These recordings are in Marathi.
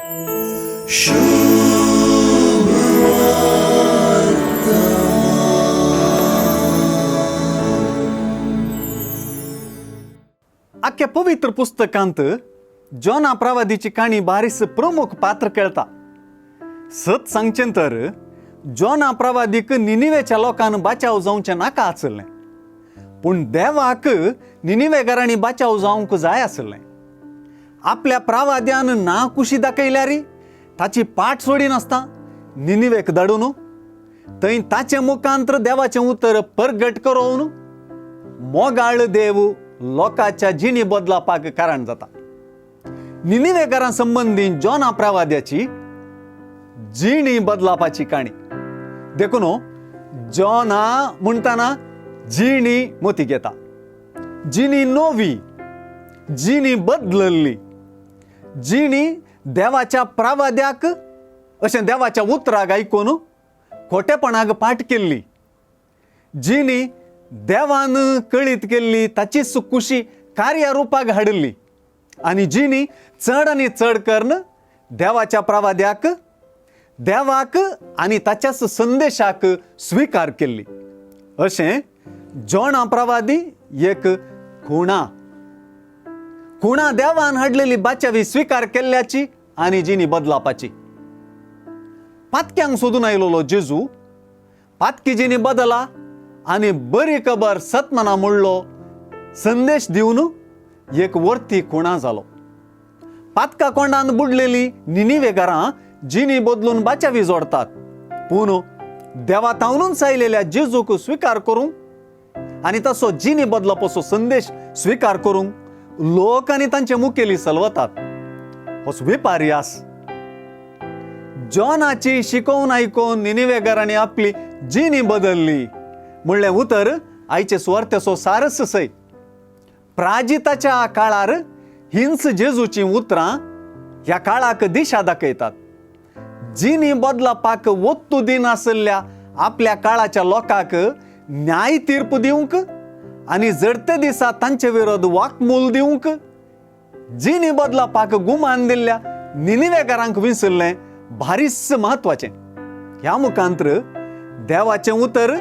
अख्ख्या पवित्र पुस्तकांत जोना प्रवादीची काणी बारीस प्रमुख पात्र कळता. सत सांगचें तर जोना प्रवादीक निनिवेच्या लोकांना बाचाव जावचे नाका आसलें, पूण देवाक निनिवेकारांनी बाचाव जावंक जाय आसलें. आपल्या प्रवाद्यान ना कुशी दाखयल्यारी ताची पाठ सोडी नासता निनिवेक धाडून थंय ताचे मुखांतर देवाचें उतर परगट करून मोगाळ देव लोकांच्या जिणी बदलापाक कारण जाता. निनिवेकारां संबंधी जोना प्रवाद्याची जिणी बदलापाची काणी देखून जोना म्हणटाना जिणी मोती घेता. जिणी नवी, जिणी बदलल्ली, जिणी देवाच्या प्रवाद्याक अशें देवाच्या उतराक आयकून खोटेपणाक पाठ केल्ली, जिणी देवान कळीत केल्ली ताचीच कुशी कार्यारूपाक हाडली आनी जिणी चड आनी चड करून देवाच्या प्रवाद्याक, देवाक आनी ताच्याच संदेशाक स्वीकार केल्ली. अशें जोना प्रवादी एक खुणा देवान हाडलेली बाचावी स्वीकार केल्ल्याची आनी जिणी बदलापाची. पातक्यांक सोदून आयलोलो जेजू पातकी जिणी बदला आनी बरी खबर सतमना म्हणलो संदेश दिवन एक वर्ती खुणा जालो. पातका कोंडान बुडलेली निनिवेकारां जिणी बदलून बाचावी जोडतात, पूण देवा तावनूच आयलेल्या जेजूक स्वीकार करूंक आनी तसो जिणी बदलापाचो संदेश स्वीकार करूंक लोक आनी तांचे मुखेली चलवतात. हो विपर्यास. जोनाची शिकोवन आयकून निनिवेकारांनी आपली जिणी बदलली म्हणलें उतर आयचे सुवार्थेचो सारस सै. प्राजिताच्या काळार हिंस जेजूची उतरां ह्या काळाक दिशा दाखयतात. जिणी बदलापाक वस्तू दिनासल्ल्या आपल्या काळाच्या लोकांक न्याय तीर्प दिवंक आनी जडते दिसा तांचे विरोध वाकमूल दिवंक जिणी बदलापाक गुमान दिल्ल्या निनिवेकारांक विसरलें भारीच महत्वाचें. ह्या मुखांतर देवाचें उतर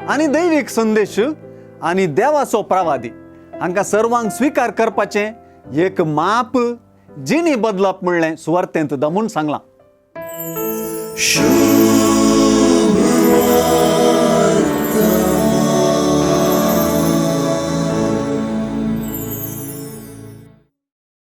आनी दैवीक संदेश आनी देवाचो प्रवादी हांकां सर्वांक स्वीकार करपाचें एक माप जिणी बदलप म्हणलें सुवार्थेंत दमून सांगलां.